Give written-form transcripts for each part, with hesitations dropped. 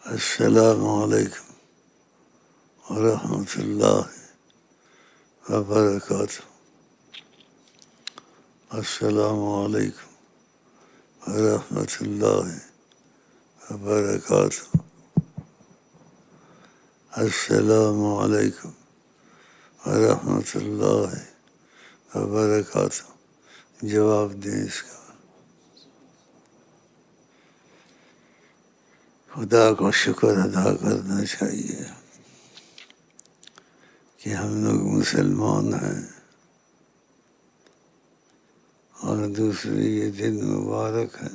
السلام علیکم ورحمۃ اللہ وبرکاتہ. السلام علیکم ورحمۃ اللہ وبرکاتہ. السلام علیکم ورحمۃ اللہ وبرکاتہ. جواب دیں اس کا. خدا کا شکر ادا کرنا چاہیے کہ ہم لوگ مسلمان ہیں، اور دوسری یہ دن مبارک ہے.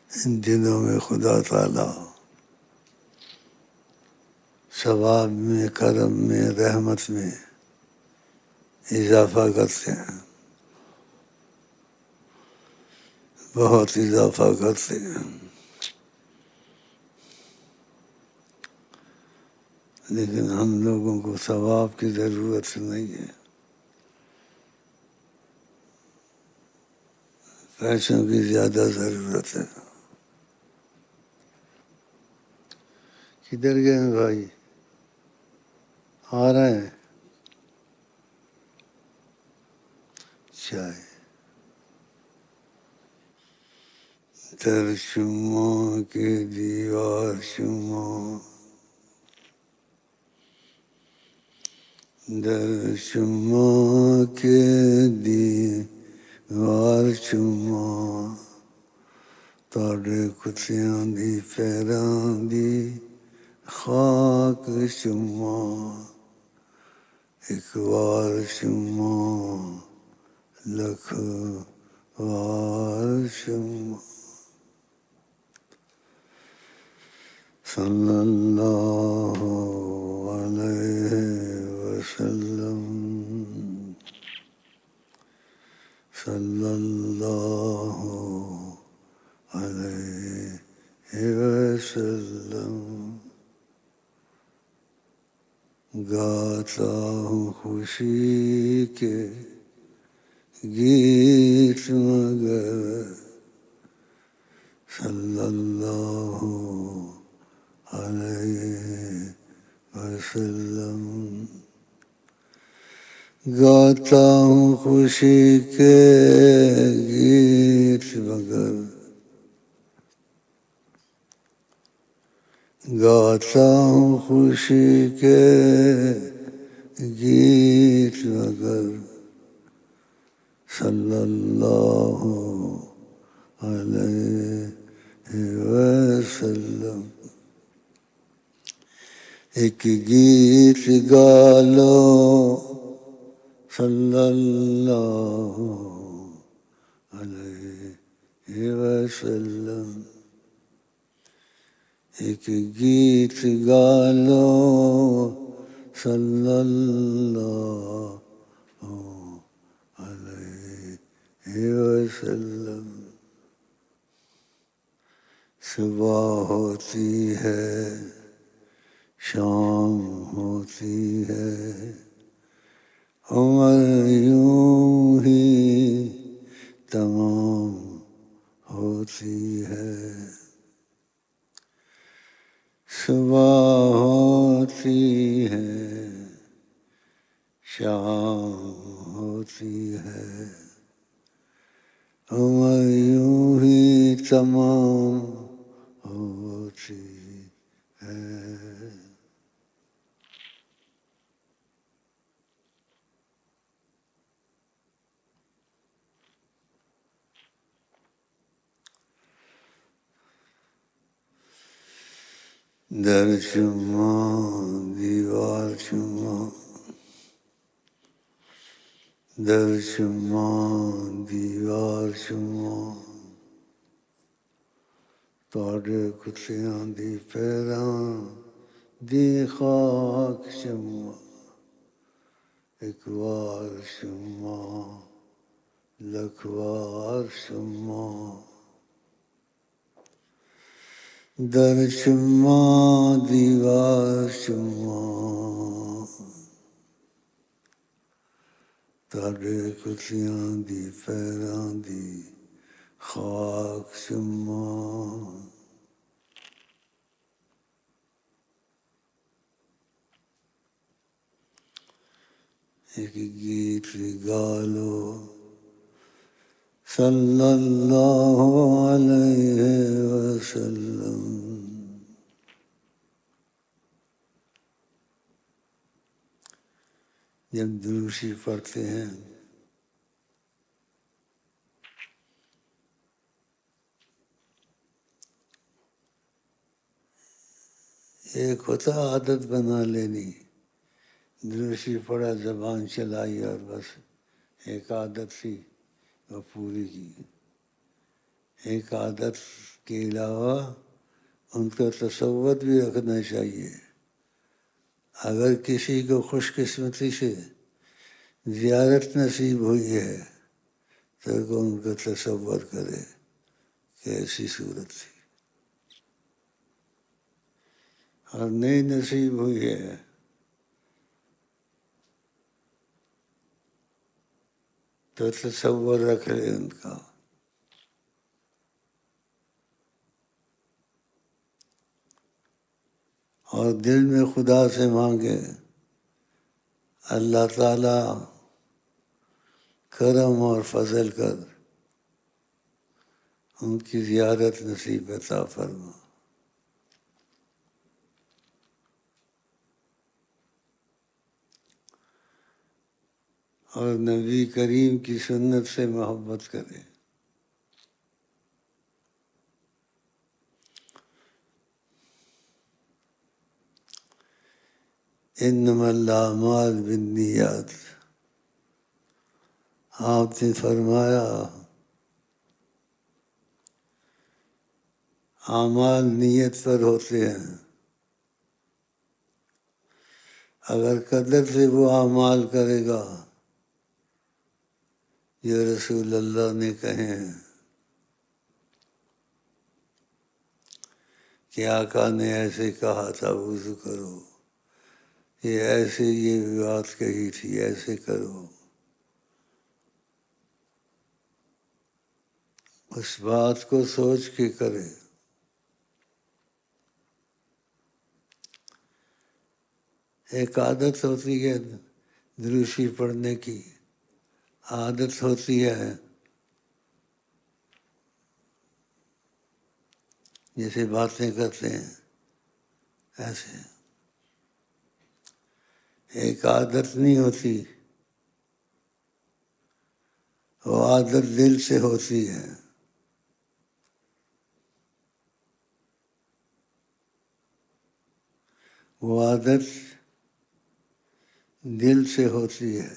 ان دنوں میں خدا تعالی ثواب میں، کرم میں، رحمت میں اضافہ کرتے ہیں، بہت اضافہ کرتے ہیں. لیکن ہم لوگوں کو ثواب کی ضرورت نہیں ہے، پیسوں کی زیادہ ضرورت ہے. کدھر گئے بھائی؟ آ رہے ہیں؟ چائے در شما کے دیوار شما، در شما کے دیوار شما، تاڑے کتیاں دی پیراں دی خاک شما، ایک وار شما لکھ وار شما. صلی اللہ علیہ وسلم، صلی اللہ علیہ وسلم. گاتا ہوں خوشی کے گیت مگر صلی اللہ علیہ وسلم. گاتا ہوں خوشی کے گیت مگر، گاتا ہوں خوشی کے گیت مگر صلی اللہ علیہ وسلم. ایک گیت گالو صلی اللہ علیہ وسلم. ایک گیت گالو صلی اللہ علیہ وسلم. صبح ہوتی ہے، شام ہوتی ہے، عمر یوں ہی تمام ہوتی ہے. صبح ہوتی ہے، شام ہوتی ہے، عمر یوں ہی تمام ہوتی ہے. در شما دیوار شما، در شما دیوار شما، تاڑے کتیاں دی پیراں دی خاک شما، ایک وار شما لکھ وار شما. در شما دیوار شما، تاڑے کتیاں دی پیراں دی خاک شما، ایک گیت گا لو صلی اللہ علیہ وسلم. جب درود شریف پڑھتے ہیں ایک ہوتا عادت بنا لینی، درود شریف پڑھا زبان چلائی اور بس ایک عادت تھی وہ پوری کی. ایک عادت کے علاوہ ان کا تصور بھی رکھنا چاہیے. اگر کسی کو خوش قسمتی سے زیارت نصیب ہوئی ہے تو ان کا تصور کرے کہ ایسی صورت تھی، اور نہیں نصیب ہوئی ہے تو تصور رکھ لے ان کا. اور دل میں خدا سے مانگے اللہ تعالیٰ کرم اور فضل کر ان کی زیارت نصیب عطا فرما. اور نبی کریم کی سنت سے محبت کرے. انما الاعمال بالنیات، آپ نے فرمایا اعمال نیت پر ہوتے ہیں. اگر قدر سے وہ اعمال کرے گا جو رسول اللہ نے کہے ہیں کہ آقا نے ایسے کہا تھا وضو کرو، یہ ایسے یہ بات کہی تھی ایسے کرو، اس بات کو سوچ کے کرے. ایک عادت ہوتی ہے درود شریف پڑھنے کی، عادت ہوتی ہے جیسے باتیں کرتے ہیں ایسے. ایک عادت نہیں ہوتی، وہ عادت دل سے ہوتی ہے. وہ عادت دل سے ہوتی ہے.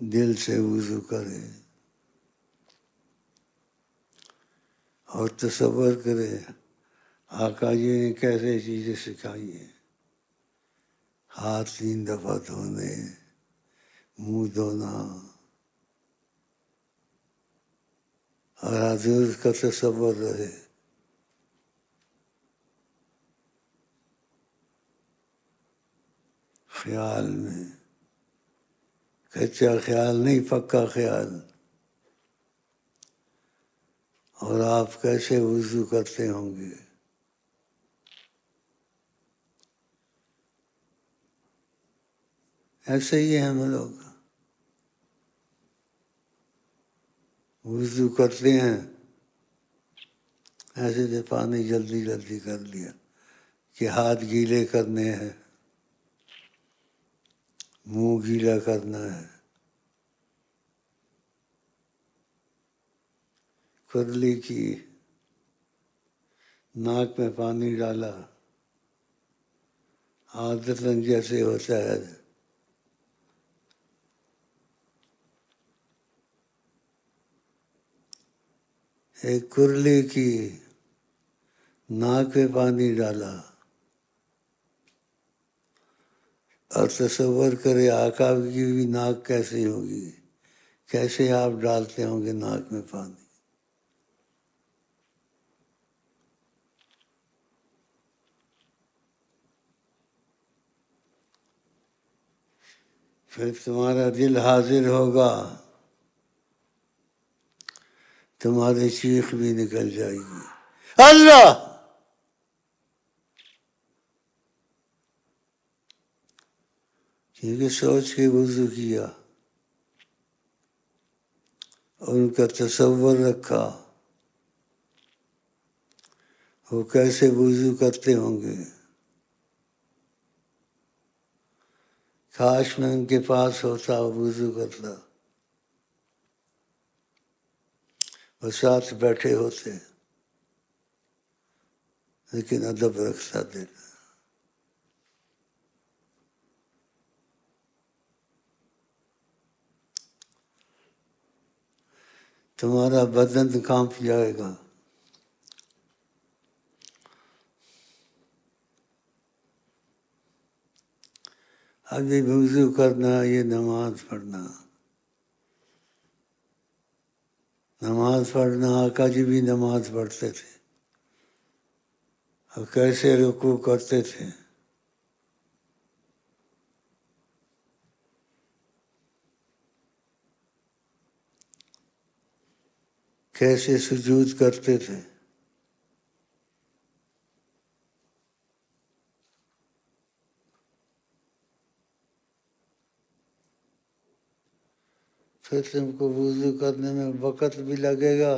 دل سے وضو کرے اور تصور کرے آقا جی نے کیسے چیزیں سکھائی ہیں. ہاتھ 3 دفعہ دھونے، منہ دھونا، اور حضور کا تصور رہے. خیال میں کچا خیال نہیں، پکا خیال. اور آپ کیسے وضو کرتے ہوں گے. ایسے ہی ہم لوگ وضو کرتے ہیں ایسے سے پانی جلدی جلدی کر لیا کہ ہاتھ گیلے کرنے ہیں، منہ گیلا کرنا ہے. کرلی کی، ناک میں پانی ڈالا، عادتاً جیسے ہوتا ہے. ایک کرلی کی، ناک میں پانی ڈالا اور تصور کرے آقا کی بھی ناک کیسی ہوگی، کیسے آپ ڈالتے ہوں گے ناک میں پانی. پھر تمہارا دل حاضر ہوگا، تمہاری چیخ بھی نکل جائے گی اللہ. کیونکہ سوچ کے وضو کیا، ان کا تصور رکھا وہ کیسے وضو کرتے ہوں گے، کاش میں ان کے پاس ہوتا وضو کرتا، وہ ساتھ بیٹھے ہوتے، لیکن ادب رکھتا دل۔ تمہارا بدن کانپ جائے گا، ابھی وضو کرنا، یہ نماز پڑھنا، نماز پڑھنا، آقا جی بھی نماز پڑھتے تھے اور کیسے رکوع کرتے تھے، کیسے سجود کرتے تھے، پھر تم کو وضو کرنے میں وقت بھی لگے گا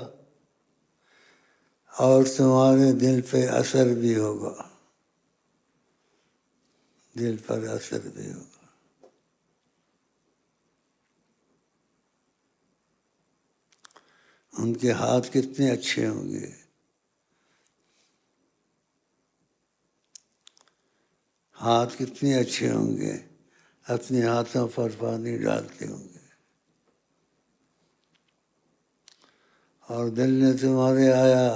اور تمہارے دل پہ اثر بھی ہوگا، دل پر اثر بھی ہوگا۔ ان کے ہاتھ کتنے اچھے ہوں گے، ہاتھ کتنے اچھے ہوں گے، اپنے ہاتھوں پر پانی ڈالتے ہوں گے، اور دل نے تمہارے آیا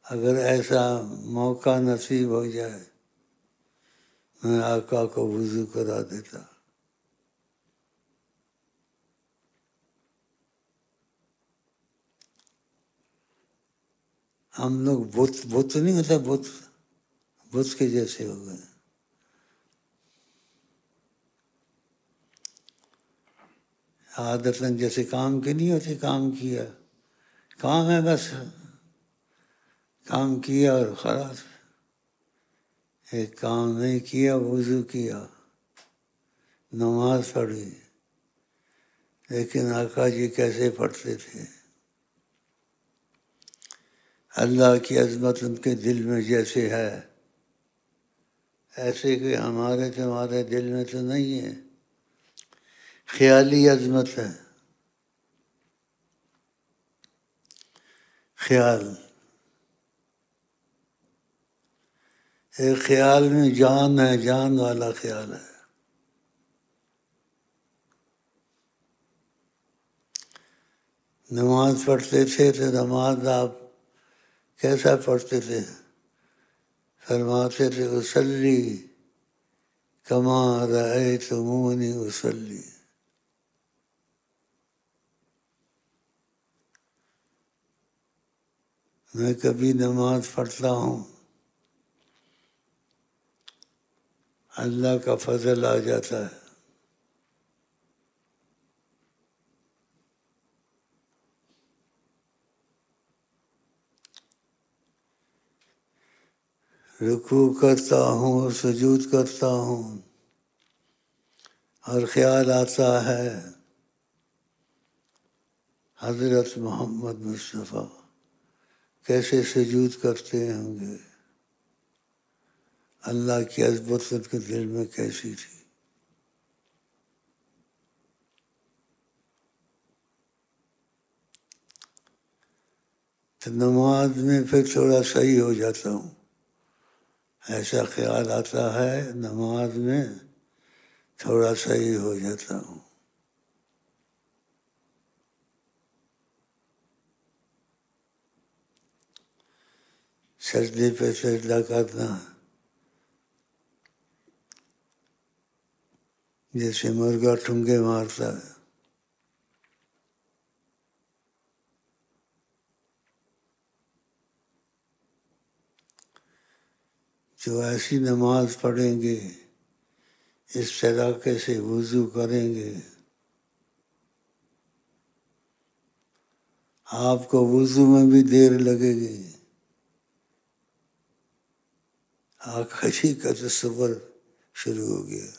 اگر ایسا موقع نصیب ہو جائے میں آقا کو وضو کرا دیتا۔ ہم لوگ بت نہیں ہوتا، بت کے جیسے ہو گئے، عادتاً جیسے کام کی نہیں ہوتی، کام کیا، کام ہے بس، کام کیا اور خلاص، ایک کام نہیں کیا، وضو کیا، نماز پڑھی، لیکن آقا جی کیسے پڑھتے تھے، اللہ کی عظمت ان کے دل میں جیسے ہے ایسے کہ ہمارے تمہارے دل میں تو نہیں ہے، خیالی عظمت ہے، خیال، ایک خیال میں جان ہے، جان والا خیال ہے۔ نماز پڑھتے تھے تو نماز آپ کیسا پڑھتے تھے؟ فرماتے تھے اصلی کما رأیتمونی اصلی، میں کبھی نماز پڑھتا ہوں اللہ کا فضل آ جاتا ہے، رکوع کرتا ہوں، سجود کرتا ہوں اور خیال آتا ہے حضرت محمد مصطفیٰ کیسے سجود کرتے ہوں گے، اللہ کی عظمت ان کے دل میں کیسی تھی۔ تو نماز میں پھر تھوڑا صحیح ہو جاتا ہوں، ایسا خیال آتا ہے نماز میں تھوڑا صحیح ہو جاتا ہوں۔ سجدے پہ سجدہ کرنا جیسے مرغا ٹھنگے مارتا ہے، جو ایسی نماز پڑھیں گے، اس طریقے سے وضو کریں گے، آپ کو وضو میں بھی دیر لگے گی، آقا جی کا تصور شروع ہو گیا۔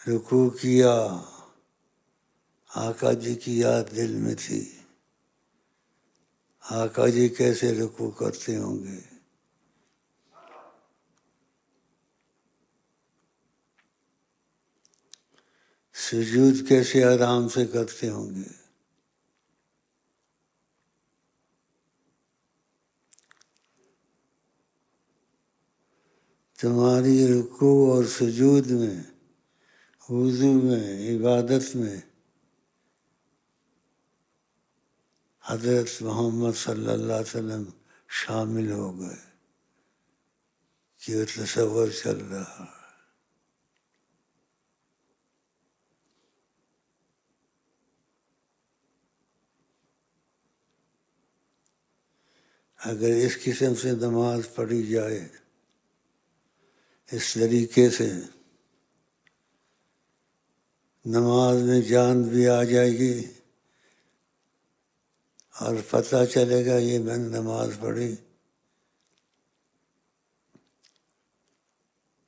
رکوع کیا، آقا جی کی یاد دل میں تھی، آقا جی کیسے رکوع کرتے ہوں گے، سجود کیسے آرام سے کرتے ہوں گے۔ تمہاری رکوع اور سجود میں، وضو میں، عبادت میں حضرت محمد صلی اللہ علیہ وسلم شامل ہو گئے کہ وہ تصور چل رہا ہے۔ اگر اس قسم سے نماز پڑھی جائے، اس طریقے سے نماز میں جان بھی آ جائے گی اور پتہ چلے گا یہ میں نے نماز پڑھی،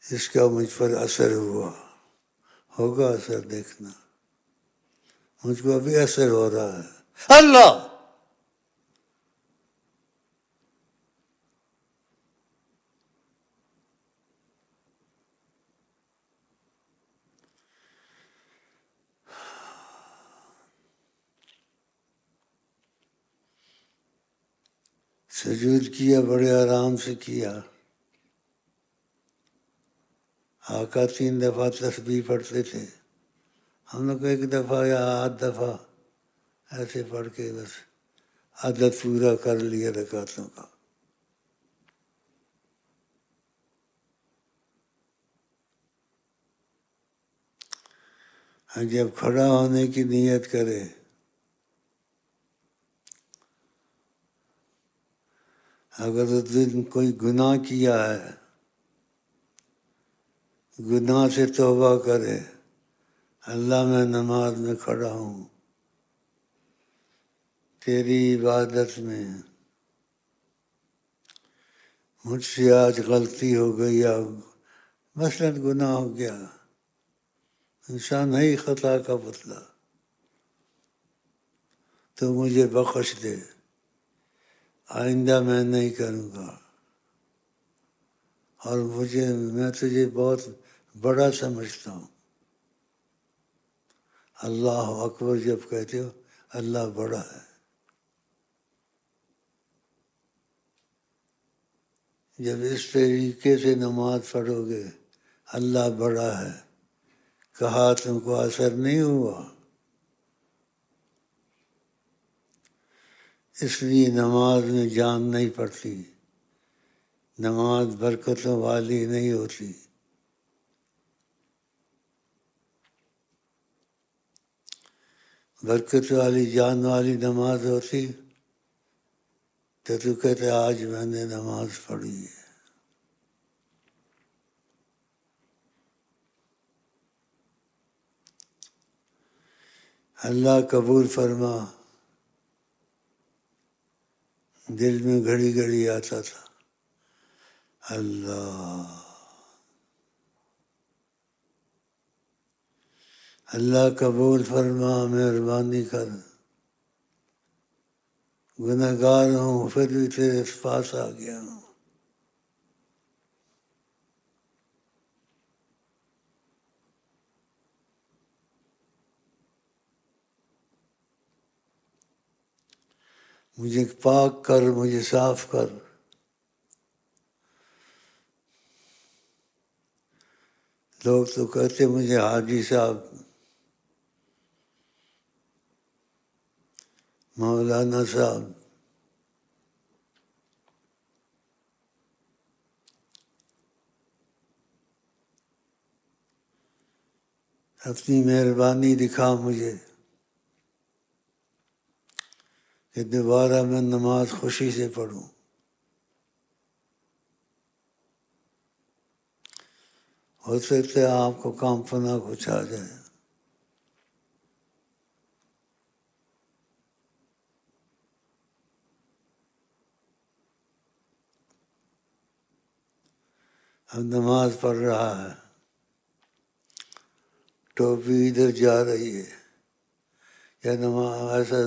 اس کا مجھ پر اثر ہوا، ہوگا اثر، دیکھنا مجھ کو ابھی اثر ہو رہا ہے۔ اللہ سجود کیا، بڑے آرام سے کیا۔ آقا 3 دفعہ تسبیح پڑھتے تھے، ہم لوگ 1 دفعہ یا 8 دفعہ ایسے پڑھ کے بس عدد پورا کر لیا رکعتوں کا۔ جب کھڑا ہونے کی نیت کرے، اگر اس دن کوئی گناہ کیا ہے، گناہ سے توبہ کرے، اللہ میں نماز میں کھڑا ہوں، تیری عبادت میں مجھ سے آج غلطی ہو گئی، یا مثلاً گناہ ہو گیا، انسان ہے ہی خطا کا پتلا، تو مجھے بخش دے، آئندہ میں نہیں کروں گا، اور میں تجھے بہت بڑا سمجھتا ہوں۔ اللہ اکبر جب کہتے ہو، اللہ بڑا ہے۔ جب اس طریقے سے نماز پڑھو گے، اللہ بڑا ہے، کہا تم کو اثر نہیں ہوا، اس لیے نماز میں جان نہیں پڑتی، نماز برکتوں والی نہیں ہوتی۔ برکت والی جان والی نماز ہوتی تو کہتے آج میں نے نماز پڑھی ہے۔ اللہ قبول فرما، دل میں گھڑی گھڑی آتا تھا، اللہ قبول فرما، مہربانی کر، گنہگار ہوں پھر بھی تیرے پاس آ گیا ہوں۔ مجھے پاک کر، مجھے صاف کر۔ لوگ تو کہتے مجھے حاجی صاحب، مولانا صاحب، اپنی مہربانی دکھا مجھے کہ دوبارہ میں نماز خوشی سے پڑھوں۔ ہو سکتا ہے آپ کو کام پنا کچھ آ جائے، اب نماز پڑھ رہا ہے، ٹوپی ادھر جا رہی ہے، یا ایسا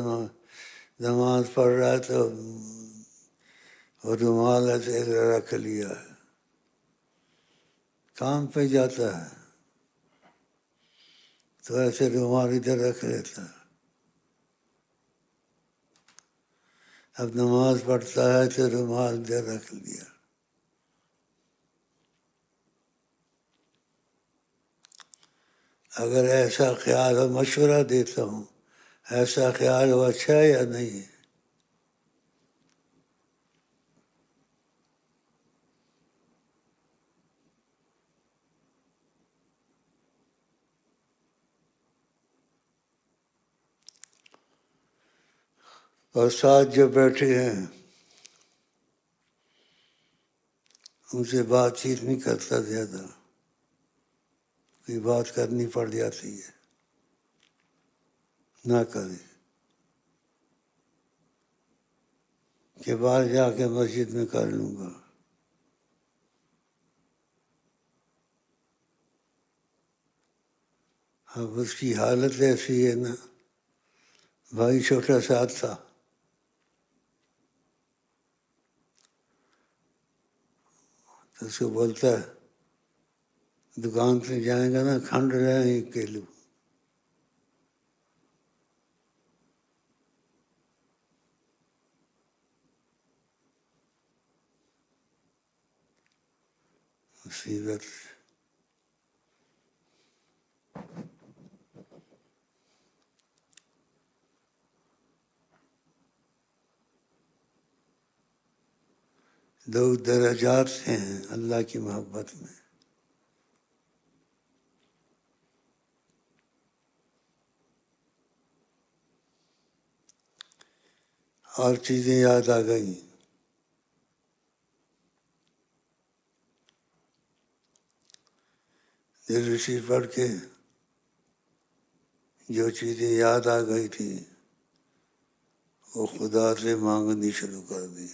نماز پڑھ رہا ہے تو رومال ایسے رکھ لیا ہے، کام پہ جاتا ہے تو ایسے رومال ادھر رکھ لیتا ہے، اب نماز پڑھتا ہے تو رومال ادھر رکھ لیا۔ اگر ایسا خیال ہو، مشورہ دیتا ہوں، ایسا خیال ہو اچھا ہے یا نہیں ہے؟ اور ساتھ جو بیٹھے ہیں ان سے بات چیت نہیں کرتا زیادہ، کوئی بات کرنی پڑ جاتی ہے نہ کرے، کہ باہر جا کے مسجد میں کر لوں گا۔ اب اس کی حالت ایسی ہے نا، بھائی چھوٹا ساتھ تھا، تو اس کو بولتا ہے دکان پہ جائیں گا نا، کھنڈ رہے ہیں 1 کلو، مصیبت۔ لوگ درجات سے ہیں اللہ کی محبت میں۔ اور چیزیں یاد آ گئیں۔ رشی پڑھ کے جو چیزیں یاد آ گئی تھی وہ خدا سے مانگنی شروع کر دی۔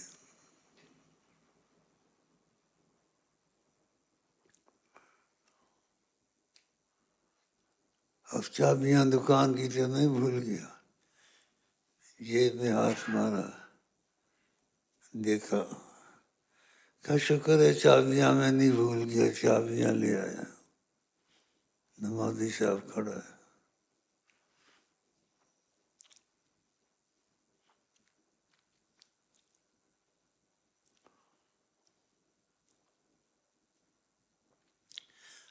اب چابیاں دکان کی تو نہیں بھول گیا، جیب میں ہاتھ مارا، دیکھا، کیا شکر ہے چابیاں میں نہیں بھول گیا، چابیاں لے آیا۔ نمازی صاحب کھڑا ہے۔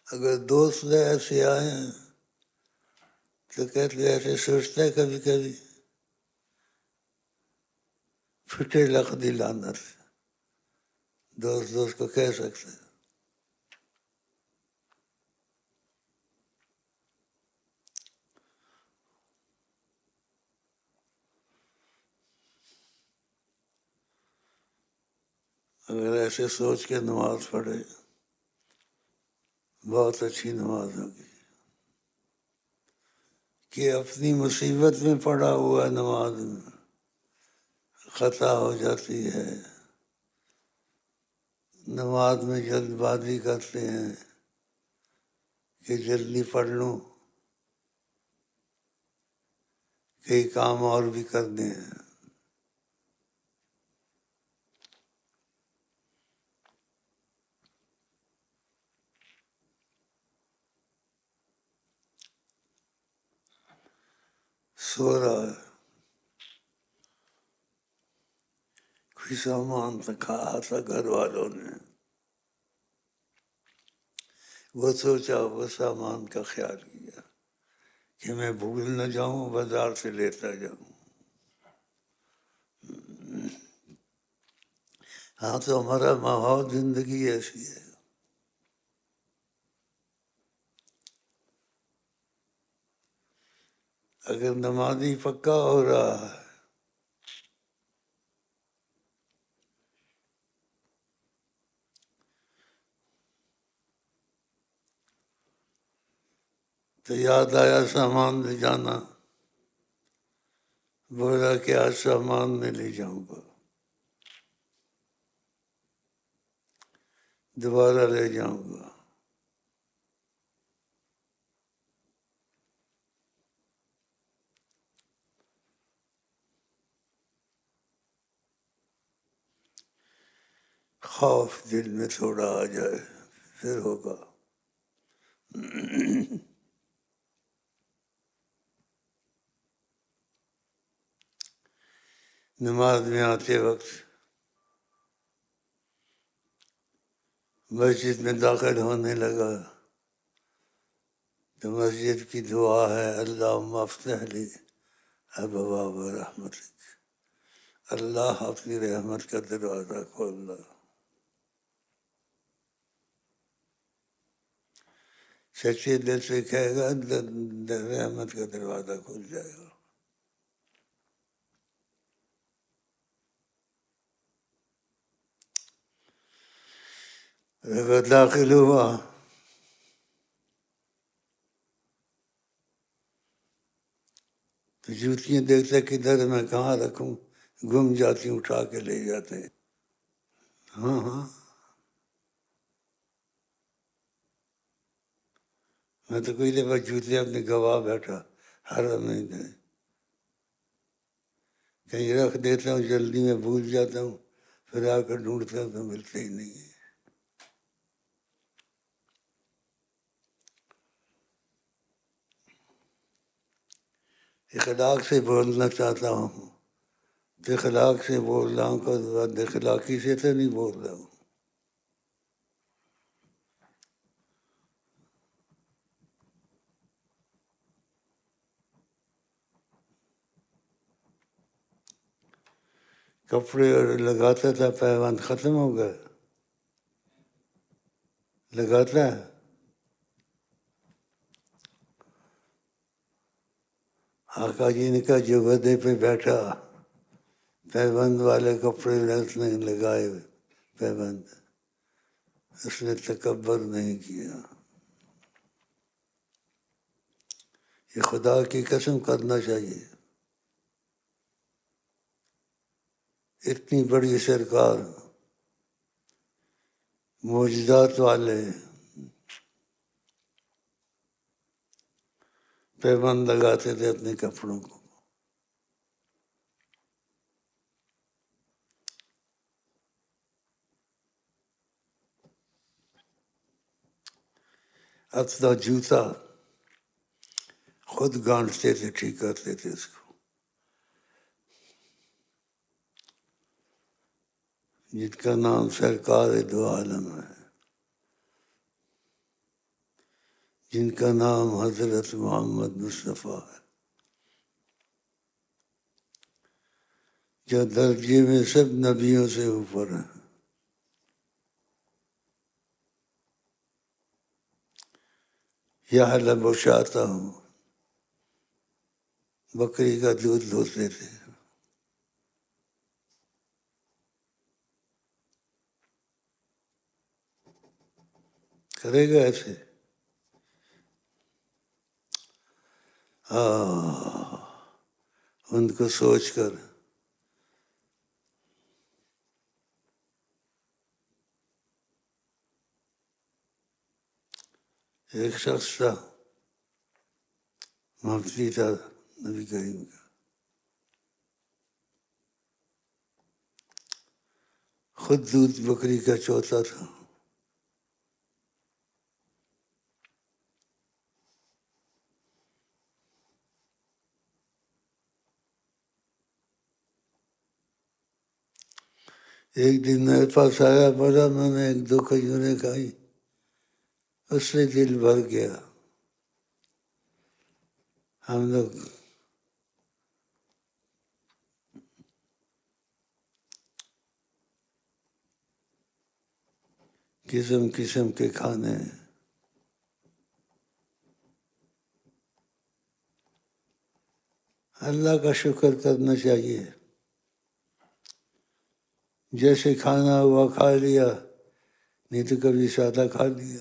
اگر دوست ایسے آئے ہیں تو کہتے ایسے سوچتا ہے کبھی کبھی پھٹے لکھ دی لعنت، دوست کو کہہ سکتے ہیں۔ اگر ایسے سوچ کے نماز پڑھے بہت اچھی نماز ہوگی، کہ اپنی مصیبت میں پڑا ہوا نماز میں خطا ہو جاتی ہے، نماز میں جلد بازی کرتے ہیں کہ جلدی پڑھ لوں، کئی کام اور بھی کرنے ہیں۔ سو رہا ہے، کوئی سامان کہا تھا گھر والوں نے، وہ سوچا، وہ سامان کا خیال کیا کہ میں بھول نہ جاؤں، بازار سے لیتا جاؤں۔ ہاں تو ہمارا ماحول زندگی ایسی ہے۔ اگر نمازی پکا ہو رہا ہے تو یاد آیا سامان لے جانا، بولا کہ آج سامان میں لے جاؤں گا، دوبارہ لے جاؤں گا۔ خوف دل میں تھوڑا آ جائے پھر ہوگا. نماز میں آتے وقت مسجد میں داخل ہونے لگا تو مسجد کی دعا ہے اللہم افتح لی ابواب رحمتک، اللہ اپنی رحمت کا دروازہ کھول دو. سچے دل سے کہے گا رحمت کا دروازہ کھل جائے گا. اگر داخل ہوا تو جوتیاں دیکھتے کدھر میں کہاں رکھوں، گم جاتی اٹھا کے لے جاتے ہیں. ہاں ہاں، میں تو کوئی دفعہ جوتے اپنے گوا بیٹھا حرم میں کہیں رکھ دیتا ہوں، جلدی میں بھول جاتا ہوں، پھر آ کر ڈھونڈتا ہوں تو ملتے ہی نہیں ہیں. اخلاق سے بولنا چاہتا ہوں، اخلاق سے بول رہا ہوں، بد اخلاقی سے تو نہیں بول رہا ہوں. کپڑے لگاتا تھا، پیوند ختم ہو گئے. لگاتا ہے آقا جی نے کہا جو گدھے پہ بیٹھا پیوند والے کپڑے اس نے لگائے پیوند، اس نے تکبر نہیں کیا. یہ خدا کی قسم کرنا چاہیے. اتنی بڑی سرکار، معجزات والے، پیوند لگاتے تھے اپنے کپڑوں کو. اپنا جوتا خود گانٹتے تھے، ٹھیک کرتے تھے اس کو. جن کا نام سرکار دو عالم ہے، جن کا نام حضرت محمد مصطفیٰ ہے، جو درجے میں سب نبیوں سے اوپر ہیں. یا حلب بشاتا ہوں، بکری کا دودھ دھوتے تھے. کرے گا ایسے؟ ان کو سوچ کر ایک شخص تھا، مفتی تھا نبی کریم کا، خود دودھ بکری کا چوتا تھا. ایک دن میرے پاس آیا، بولا میں نے 1-2 کھجوریں کھائی، اس سے دل بھر گیا. ہم لوگ قسم قسم کے کھانے ہیں. اللہ کا شکر کرنا چاہیے. جیسے کھانا ہوا کھا لیا، نہیں تو کبھی سادہ کھا لیا.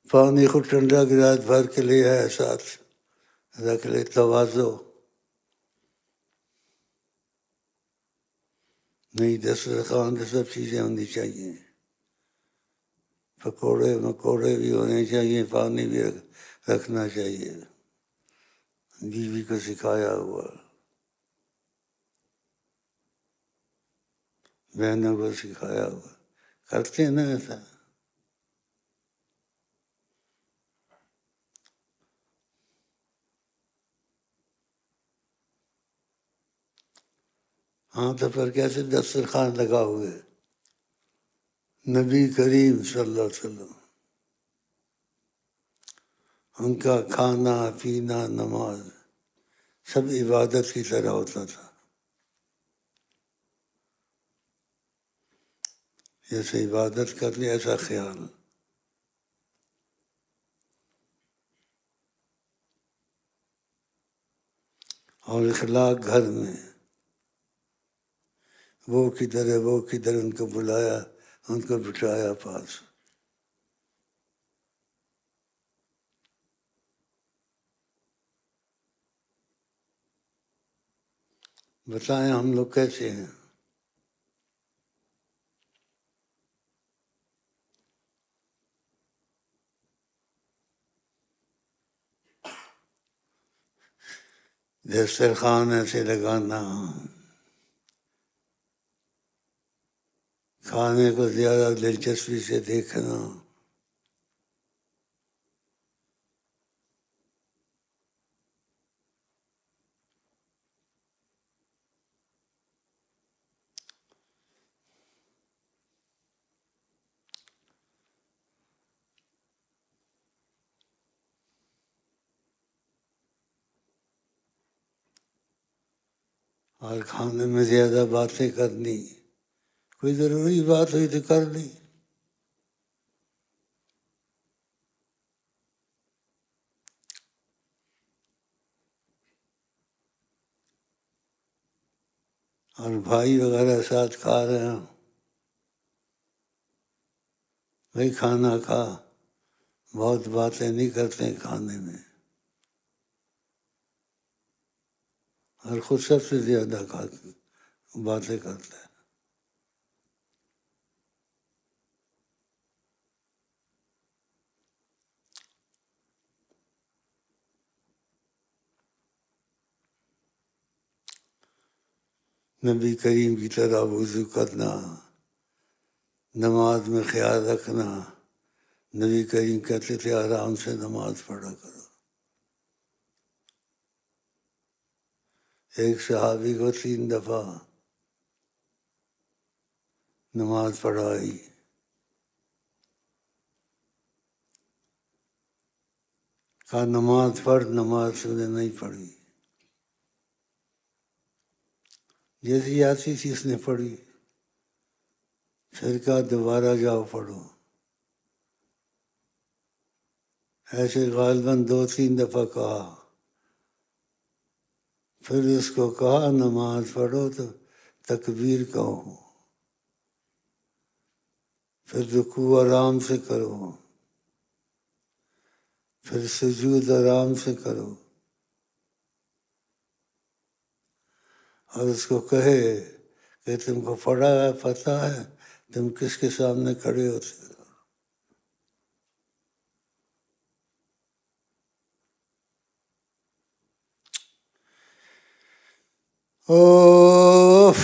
پانی کو ٹھنڈا گلاس بھر کے لے آیا، ساتھ رکھ لے، تواضع. نہیں دسترخوان تو سب چیزیں ہونی چاہیے، پکوڑے مکوڑے بھی ہونے چاہیے، پانی بھی رکھنا چاہیے، بیوی کو سکھایا ہوا، بہنوں کو سکھایا ہوا، کرتے ہیں نا ایسا. ہاں تو پھر کیسے دسترخوان لگا ہوئے؟ نبی کریم صلی اللہ علیہ وسلم ان کا کھانا پینا نماز سب عبادت کی طرح ہوتا تھا، جیسے عبادت کرنی ایسا خیال. اور اخلاق گھر میں، وہ کدھر ہے وہ کدھر، ان کو بلایا، ان کو بٹھایا پاس. بتائیں ہم لوگ کیسے ہیں؟ دسترخوان ایسے لگانا، کھانے کو زیادہ دلچسپی سے دیکھنا، اور کھانے میں زیادہ باتیں کرنی، کوئی ضروری بات ہوئی تو کر لی. اور بھائی وغیرہ ساتھ کھا رہے ہوں، بھائی کھانا کھا، بہت باتیں نہیں کرتے کھانے میں، اور خود سب سے زیادہ باتیں کرتا ہے. نبی کریم کی طرح وضو کرنا، نماز میں خیال رکھنا. نبی کریم کہتے تھے آرام سے نماز پڑھا کرو. ایک صحابی کو 3 دفعہ نماز پڑھائی، کہا نماز پڑھ، نماز تو نے نہیں پڑھی. جیسی آتی تھی اس نے پڑھی، پھر کہا دوبارہ جاؤ پڑھو. ایسے غالباً 2-3 دفعہ کہا. پھر اس کو کہا نماز پڑھو تو تکبیر کہو، پھر رکوع آرام سے کرو، پھر سجود آرام سے کرو. اور اس کو کہے کہ تم کو پڑھا ہے، پتہ ہے تم کس کے سامنے کھڑے ہوتے ہو. اوف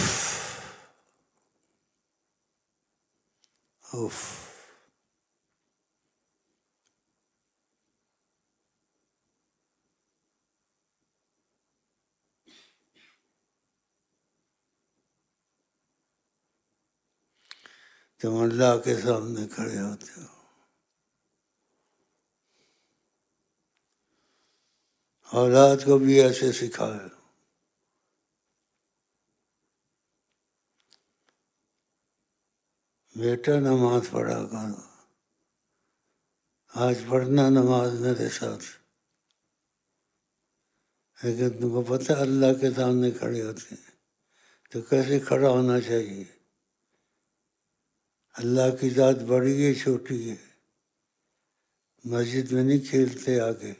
اوف. تم اللہ کے سامنے کھڑے ہوتے ہو. اولاد کو بھی ایسے سکھائے. بیٹا نماز پڑھا کرو، آج پڑھنا نماز میرے ساتھ. لیکن تم کو پتہ اللہ کے سامنے کھڑے ہوتے ہیں تو کیسے کھڑا ہونا چاہیے. اللہ کی ذات بڑی ہے چھوٹی ہے، مسجد میں نہیں کھیلتے آگے.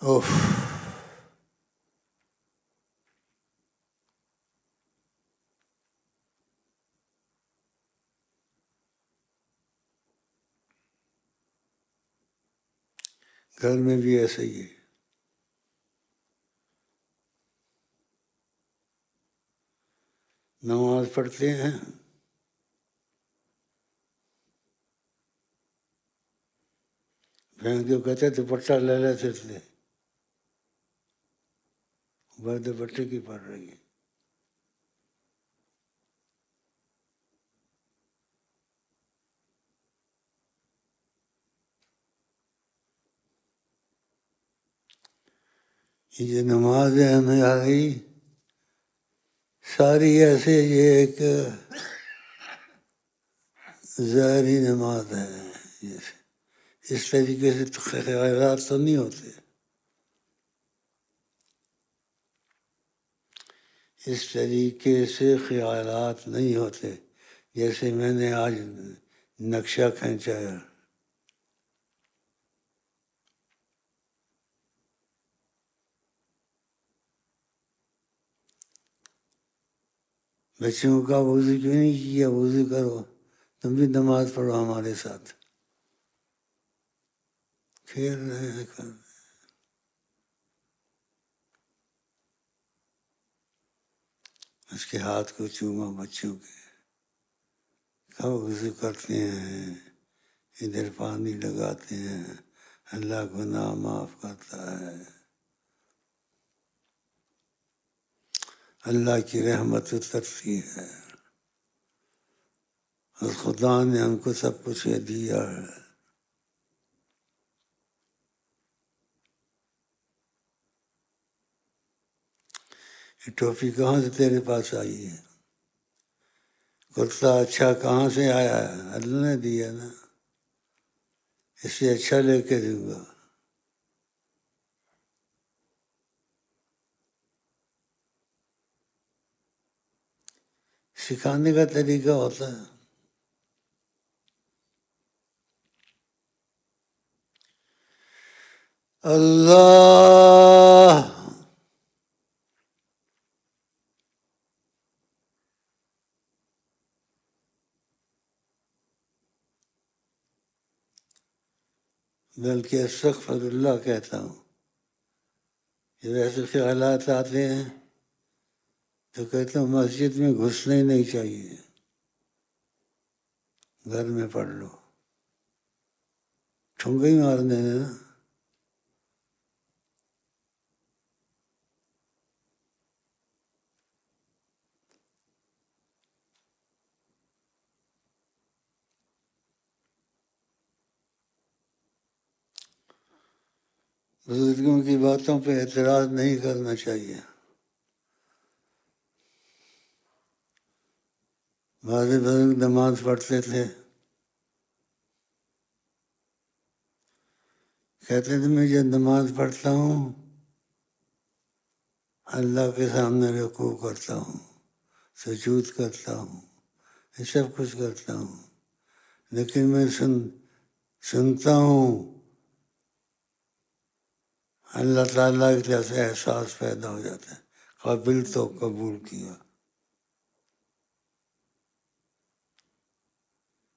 اوف، گھر میں بھی ایسا ہی ہے. نماز پڑھتے ہیں، بہن جو کہتے دوپٹہ لے لیتے تھے، وہ دوپٹے کی پڑھ رہی ہے. یہ نماز ہے ہمیں آ گئی ساری ایسے، یہ ایک ظاہری نماز ہے. اس طریقے سے خیالات تو نہیں ہوتے، اس طریقے سے خیالات نہیں ہوتے جیسے میں نے آج نقشہ کھینچا ہے. بچوں کا وضو کیوں نہیں کیا؟ وضو کرو، تم بھی نماز پڑھو ہمارے ساتھ. کھیل رہے ہیں کر. اس کے ہاتھ کو چوما بچوں کے، کب وضو کرتے ہیں، ادھر پانی لگاتے ہیں، اللہ گناہ معاف کرتا ہے، اللہ کی رحمت اترتی ہے، اور خدا نے ہم کو سب کچھ دیا ہے. یہ ٹوپی کہاں سے تیرے پاس آئی ہے؟ کرتا اچھا کہاں سے آیا ہے؟ اللہ نے دیا نا، اس سے اچھا لے کے دوں گا. سکھانے کا طریقہ ہوتا ہے. اللہ بلکہ استغفر اللہ کہتا ہوں. جب ایسے خیالات آتے ہیں تو کہتا ہوں مسجد میں گھسنا ہی نہیں چاہیے، گھر میں پڑھ لو. ٹھونگا ہی مارنے نا. بزرگوں کی باتوں پہ اعتراض نہیں کرنا چاہیے. بعض بزرگ نماز پڑھتے تھے، کہتے تھے میں جب نماز پڑھتا ہوں اللہ کے سامنے رکوع کرتا ہوں، سجود کرتا ہوں، یہ سب کچھ کرتا ہوں، لیکن میں سنتا ہوں اللہ تعالیٰ کی طرف سے احساس پیدا ہو جاتا ہے، قابل تو قبول کیا.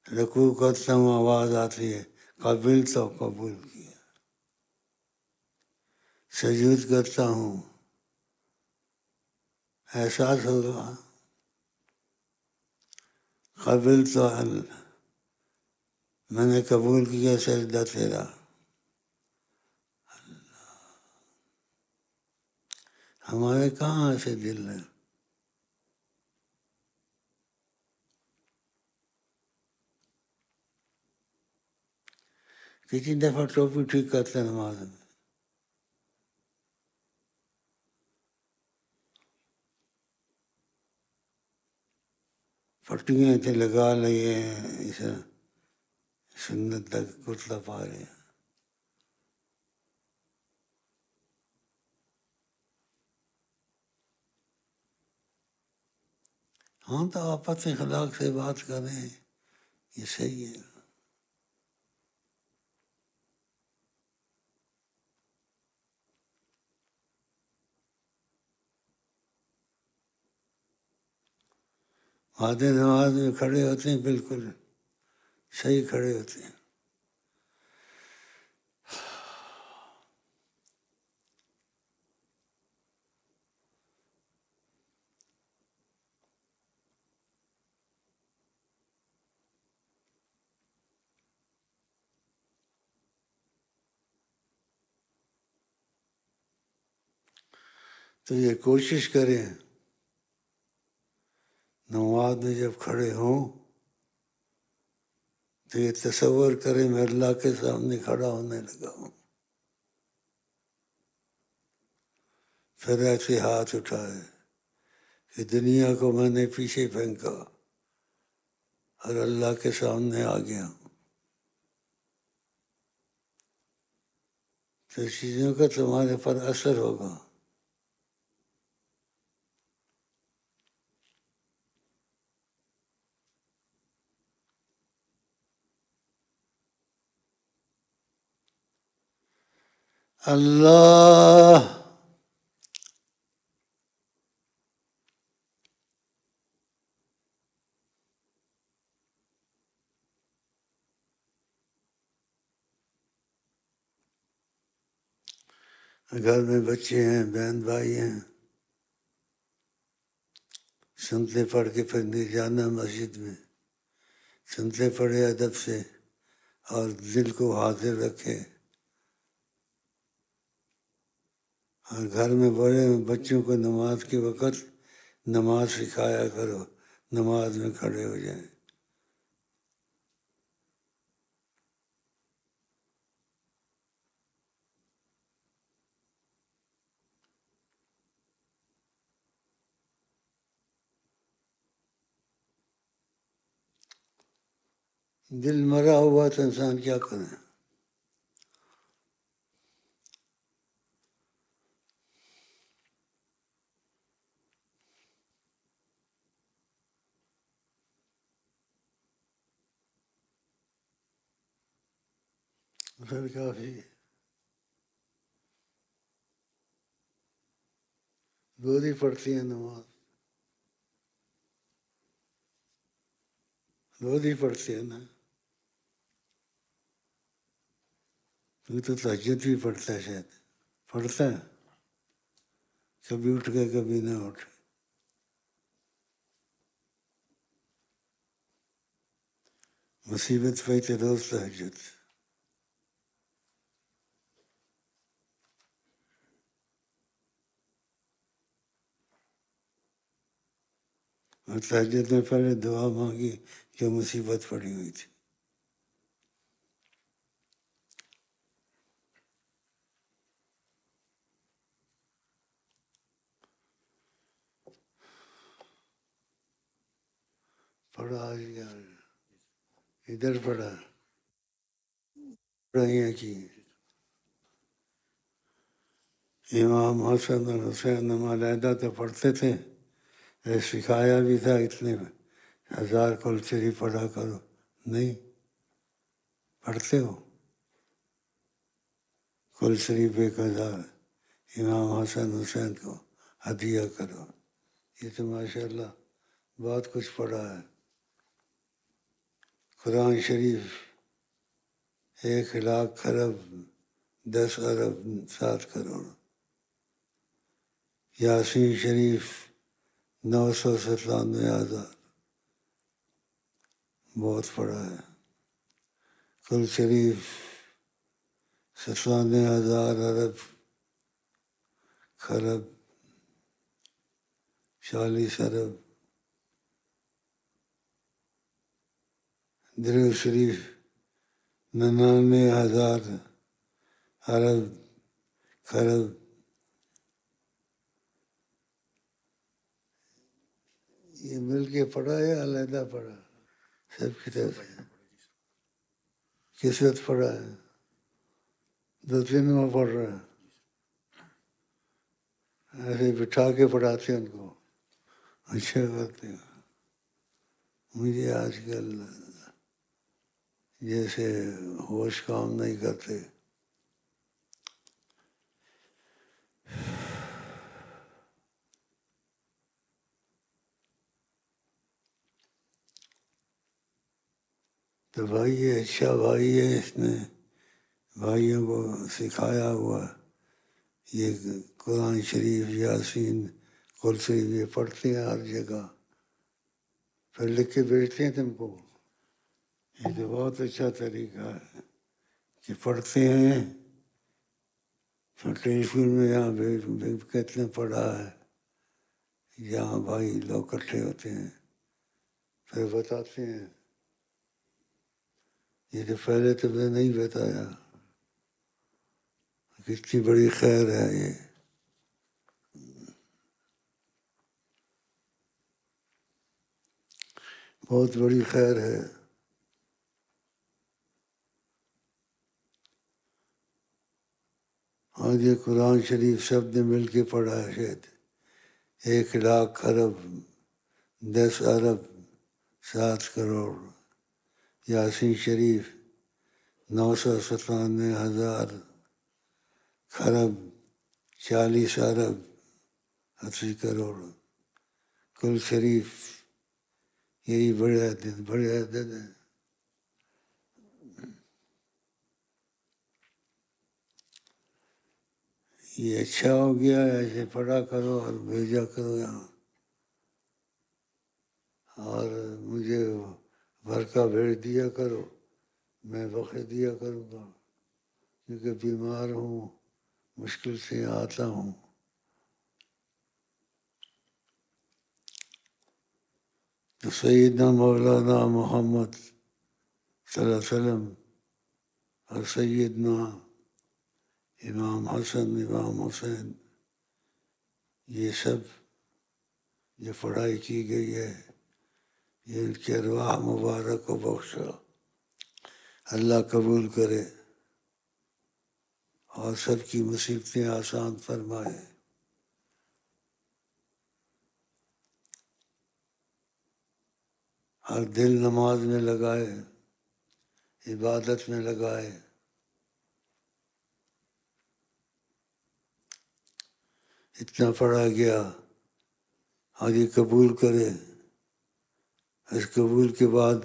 رکوع کرتا ہوں آواز آتی ہے قابل تو قبول کیا. سجود کرتا ہوں احساس ہوگا قابل تو میں نے قبول کیا سجدہ تیرا. ہمارے کہاں ایسے دل ہے؟ کتنی دفعہ ٹوپی ٹھیک کرتے ہیں نماز میں. پٹیاں تھے لگا لیے اسے سنت تک کرتا پا رہے. ہاں تو آپس اخلاق سے بات کریں، یہ صحیح ہے. آدھے نماز میں کھڑے ہوتے ہیں بالکل صحیح کھڑے ہوتے ہیں. تو یہ کوشش کریں نماز میں جب کھڑے ہوں تو یہ تصور کریں میں اللہ کے سامنے کھڑا ہونے لگا ہوں. پھر ایسے ہاتھ اٹھائے کہ دنیا کو میں نے پیچھے پھینکا اور اللہ کے سامنے آ گیا ہوں. تو چیزوں کا تمہارے پر اثر ہوگا. اللہ گھر میں بچے ہیں بہن بھائی ہیں سنتے پڑھ کے پھر نہیں جانا مسجد میں سنتے پڑھے ادب سے اور دل کو حاضر رکھے. اور گھر میں بڑے بچوں کو نماز کے وقت نماز سکھایا کرو نماز میں کھڑے ہو جائیں. دل مرا ہوا تو انسان کیا کرے. پھر کافی روز ہی پڑھتی ہیں نماز روز ہی پڑھتی ہے نا. تو تہجد بھی پڑھتا ہے شاید پڑھتا ہے کبھی اٹھ گئے کبھی نہ اٹھ. مصیبت پہ تو روز تہجد. اور تہجد میں پہلے دعا مانگی جو مصیبت پڑی ہوئی تھی. پڑھا یار ادھر پڑھا پڑھائیاں کی. امام حسن اور حسین علیحدہ تو پڑھتے تھے سکھایا بھی تھا اتنے 1000 کل شریف پڑھا کرو. نہیں پڑھتے ہو کل شریف 1000 امام حسن حسین کو ہدیہ کرو. یہ تو ماشاء اللہ بہت کچھ پڑھا ہے. قرآن شریف 1,00,000 ارب 10 ارب 7 کروڑ. یاسین شریف 997,000 بہت پڑھا ہے. کل شریف 97,000 ارب خرب 40 ارب. درود شریف 99,000 ارب خرب. یہ مل کے پڑھا یا علیحدہ پڑھا سب کی طرف کس وقت پڑھا ہے 2-3 میں پڑھ رہا ہے. ایسے بٹھا کے پڑھاتے ہیں ان کو اچھا کرتے ہیں. مجھے آج کل جیسے ہوش کام نہیں کرتے. تو بھائی یہ اچھا بھائی ہے، اس نے بھائیوں کو سکھایا ہوا یہ قرآن شریف، یاسین، قل شریف یہ پڑھتے ہیں ہر جگہ، پھر لکھ کے بھیجتے ہیں تم کو۔ یہ تو بہت اچھا طریقہ ہے کہ پڑھتے ہیں، پھر ٹیلیفون میں یہاں کتنے پڑھا ہے، یہاں بھائی لوگ اکٹھے ہوتے ہیں پھر بتاتے ہیں۔ یہ تو پہلے تم نے نہیں بتایا، کتنی بڑی خیر ہے یہ۔ بہت بڑی خیر ہے۔ آج یہ قرآن شریف سب نے مل کے پڑھا ہے، شاید 1,00,000 ارب 10 ارب 7 کروڑ۔ یاسین شریف 997,000 خرب 40 ارب 80 کروڑ۔ کل شریف یہی بڑے عدد ہیں۔ یہ اچھا ہو گیا، ایسے پڑھا کرو اور بھیجا کرو یہاں، اور مجھے برقع بھیج دیا کرو، میں بخش دیا کروں گا، کیونکہ بیمار ہوں، مشکل سے آتا ہوں۔ تو سیدنا مولانا محمد صلی اللہ علیہ وسلم اور سیدنا امام حسن، امام حسین، یہ سب یہ پڑھائی کی گئی ہے، یہ ان کی ارواح مبارک کو بخشا، اللہ قبول کرے اور سب کی مصیبتیں آسان فرمائے۔ ہر دل نماز میں لگائے، عبادت میں لگائے۔ اتنا پڑھا گیا، آج یہ قبول کرے، اس قبول کے بعد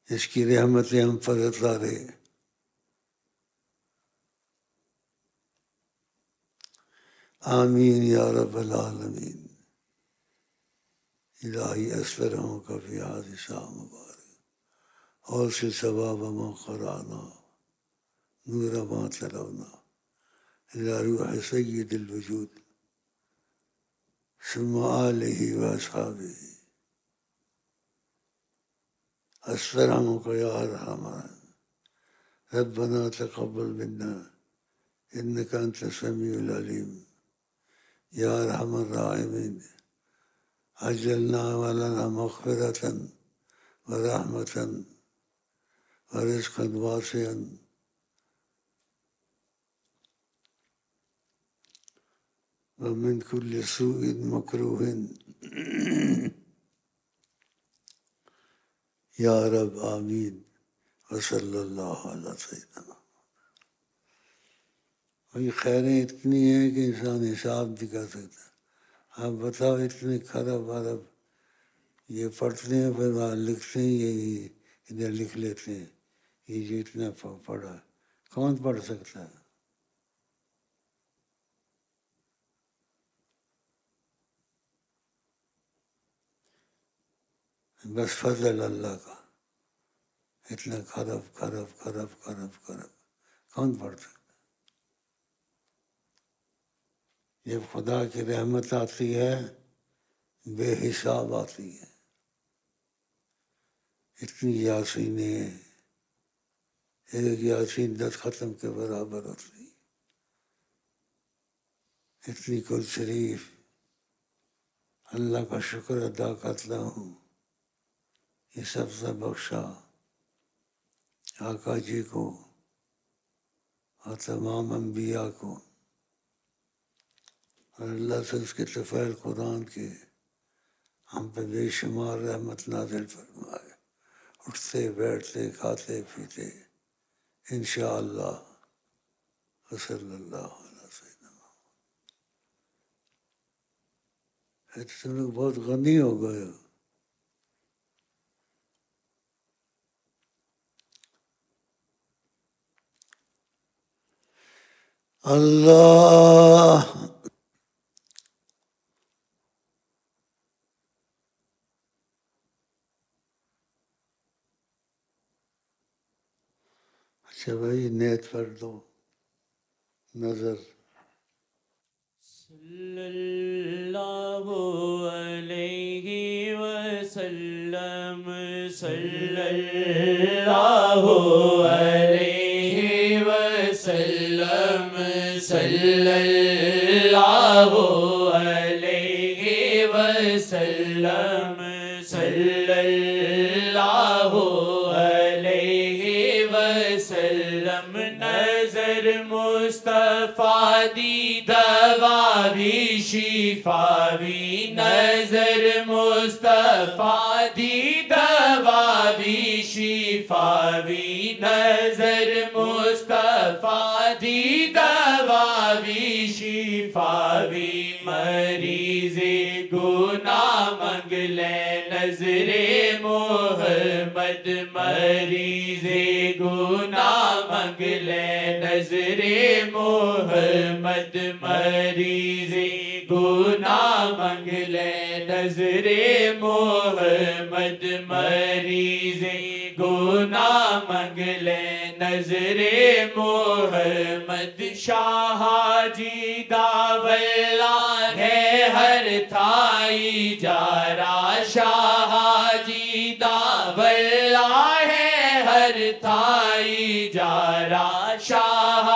اس کی رحمتیں ہم پر اتارے۔ آمین یا رب العالمین۔ الہی اسروں کا فی حادثہ مبارک اور سے ثواب ما قرانا نور ما تلونا الی روح سید الوجود ثم آلہ و اصحابہ۔ السلام کا یا ارحم ربنا تقبل منا انک انت السمیع العلیم یا ارحم الراحمین۔ اجلنا ولنا مغفرة ورحمة ورزقا واسعا ومن كل سوء مكروه یا رب آمین وصلی اللہ علیہ سیدنا۔ وہی خیریں اتنی ہیں کہ انسان حساب نہیں کر سکتا۔ آپ بتاؤ اتنے خرب عرب یہ پڑھتے ہیں، پھر وہاں لکھتے ہیں، یہی ادھر لکھ لیتے ہیں، یہ جو اتنا پڑھا کون پڑھ سکتا ہے؟ بس فضل اللہ کا، اتنا خرب خرب خرب خرب خرب کون پڑھ سکتا؟ جب خدا کی رحمت آتی ہے بے حساب آتی ہے۔ اتنی یاسینیں، ایک یاسین 10 ختم کے برابر ہوتی ہے۔ اتنی کل شریف، اللہ کا شکر ادا کرتا ہوں، یہ سب سے بخشا آقا جی کو اور تمام انبیاء کو، اور اللہ سے اس کے طفیل قرآن کے ہم پہ بے شمار رحمت نازل فرمائے، اٹھتے بیٹھتے کھاتے پیتے انشاءاللہ وصلی اللہ علیہ وسلم۔ تم لوگ بہت غنی ہو گئے ہو۔ اللہ. اچھا بھائی نیت پر دو نظر. صلی اللہ علیہ وسلم صلی اللہ علیہ وسلم صلی اللہ علیہ وسلم صلی اللہ علیہ وسلم نظر مصطفیٰ دی دوا بھی شفا بھی نظر مصطفیٰ دی دوا بھی شفا بھی نظر مصطفیٰ دی دوا بھی شفا بھی مریض گناہ منگ لے نظر محمد مریض گناہ منگ لے نظر محمد مریض گناہ منگ لے نظر محمد مریض گناہ منگ لے نظر محمد شاہ جی داولا ہے ہر تھائی جارا شاہ جی داولا ہے ہر تھائی جارا شاہ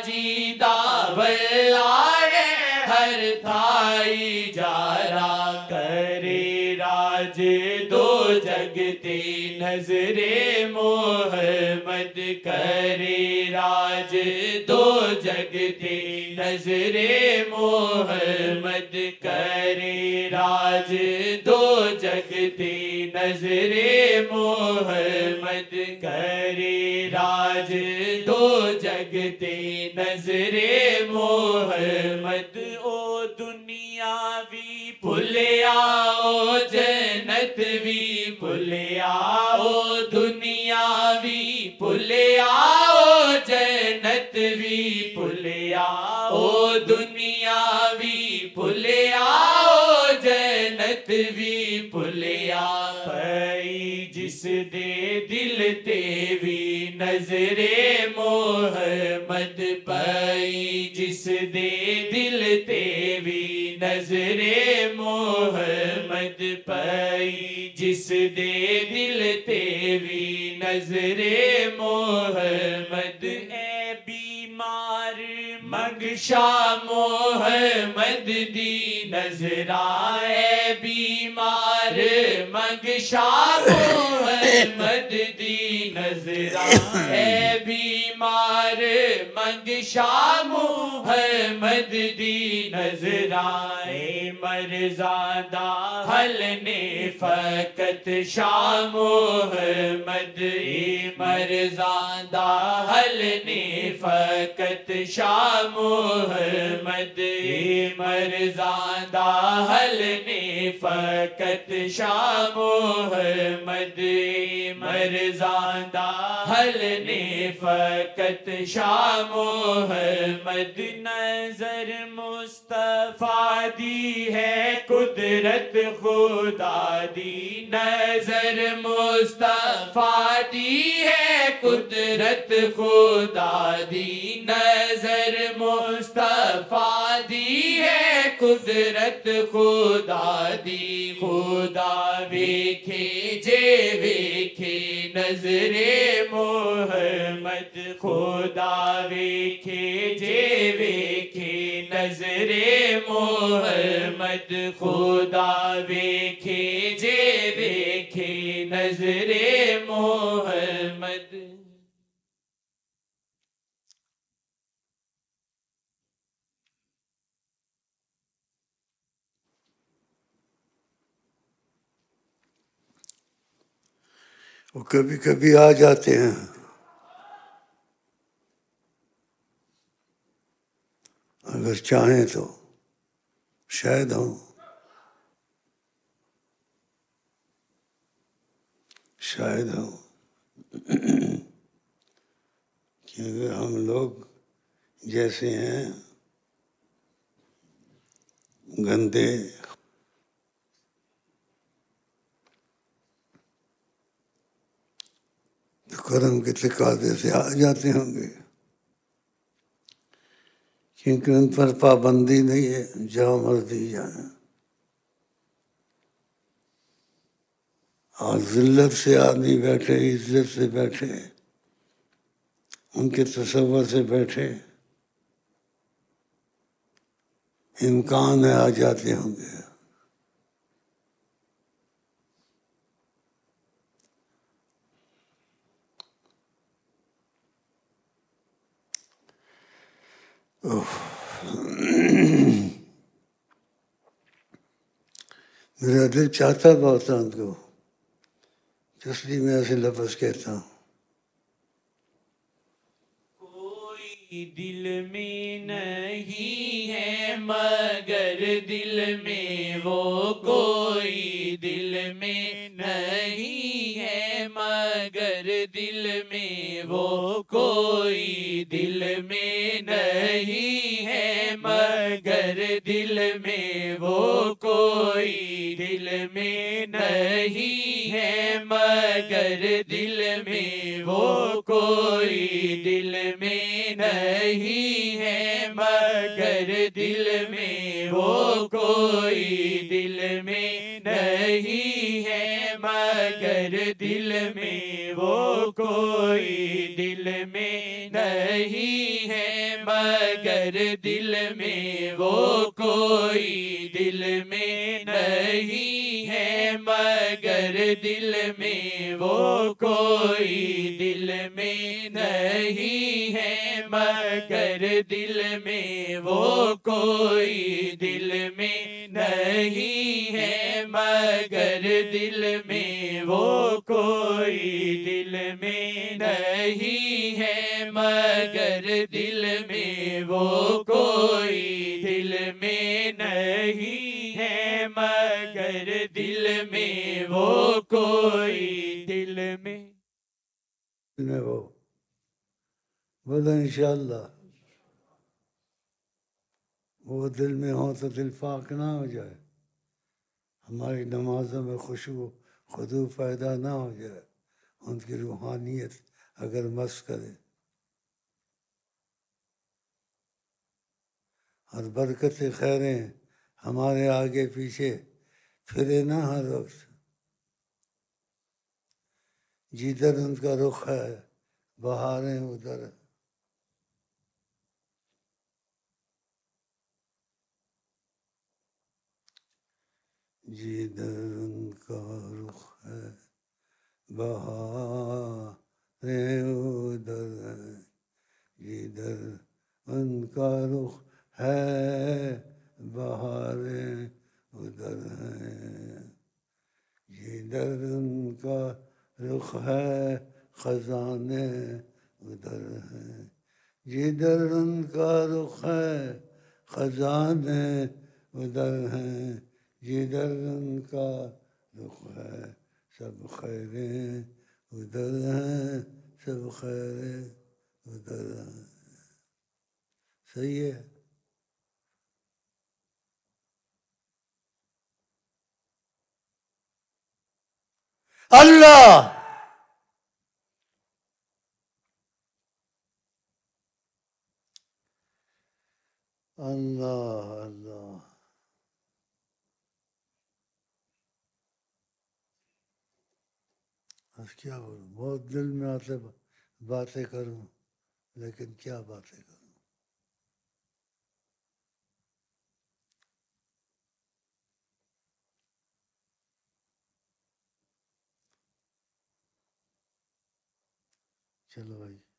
جی داولا ہے ہر تھائی جارا کرے راج دو جگتے نظر محمد کرے راج دو جگتے نظر محمد کرے راج دو جگتے نظر محمد کرے راج دو جگتے نظر محمد او دنیاوی بھولیا او جنت بھی بھولیا او دنیاوی بھولیا او جنت بھی بھولیا او دنیاوی بھولیا او جنت بھی بھولیا پئی جس دے دل تے بھی نظر محمد پئی جس دے دل تے بھی نظر محمد پئی جس دے دل تے بھی نظر محمد اے بیمار مگشا محمد دی نظرہ اے بیمار مگشا محمد دی نظرہ اے بیمار مگشا محمد دی نظرہ اے مرزادہ حل نے فقط شاہ محمد اے مرزادہ حل نے فقط شاہ محمد اے مرزادہ حل نے فقط شاہ محمد اے مرزادہ حل نے فقط شاہ محمد نظر مصطفیٰ دی ہے قدرت خدا دی نظر مصطفیٰ دی ہے قدرت خدا دی نظر مصطفیٰ دی ہے قدرت خدا دی خدا ویکھے جے ویکھے نظر محمد خدا ویکھے جے ویکھے نظر محمد خدا ویکھے جے ویکھے نظر محمد وہ کبھی کبھی آ جاتے ہیں اگر چاہیں تو شاید ہوں شاید ہوں کیونکہ ہم لوگ جیسے ہیں گندے تو کرم کے تقاضے سے آ جاتے ہوں گے، کیونکہ ان پر پابندی نہیں ہے، جہاں مرضی جائیں۔ اور ذلت سے آدمی بیٹھے، عزت سے بیٹھے، ان کے تصور سے بیٹھے، امکان ہے آ جاتے ہوں گے۔ میرا دل چاہتا بہت ان کو، اس لیے میں ایسے لفظ کہتا ہوں۔ کوئی دل میں نہیں ہے مگر دل میں وہ کوئی دل میں نہیں ہے مگر دل میں وہ کوئی دل میں نہیں ہے مگر دل میں وہ کوئی دل میں نہیں ہے مگر دل میں وہ کوئی دل میں نہیں ہے مگر دل میں وہ کوئی دل میں نہیں ہے مگر دل میں وہ کوئی دل میں نہیں ہے مگر دل میں وہ کوئی دل میں نہیں ہے مگر دل میں وہ کوئی دل میں نہیں ہے مگر دل میں وہ کوئی دل میں نہیں ہے مگر دل میں وہ کوئی دل میں نہیں ہے مگر دل میں وہ کوئی دل میں نہیں ہے مگر دل میں وہ کوئی دل میں وہ بولو انشاءاللہ، وہ دل میں ہو تو دل پاک نہ ہو جائے، ہماری نمازوں میں خشوع خضوع پیدا نہ ہو جائے، ان کی روحانیت اگر مس کرے، اور برکت خیریں ہمارے آگے پیچھے پھرے نہ ہر وقت، جدھر ان کا رخ ہے بہاریں ادھر۔ جدھر ان کا رخ ہے بہاریں ادھر ہیں، جدھر ان کا رخ ہے بہاریں ادھر ہیں، جدھر ان کا رخ ہے خزانے ادھر ہیں، جدھر ان کا رخ ہے خزانے ادھر ہیں، جدھر ان کا رخ ہے سب خیریں ادھر ہیں، سب خیریں ادھر ہیں۔ صحیح ہے؟ اللہ اللہ اللہ بس کیا بولوں، بہت دل میں آتے باتیں کروں، لیکن کیا باتیں کروں۔ چلو بھائی۔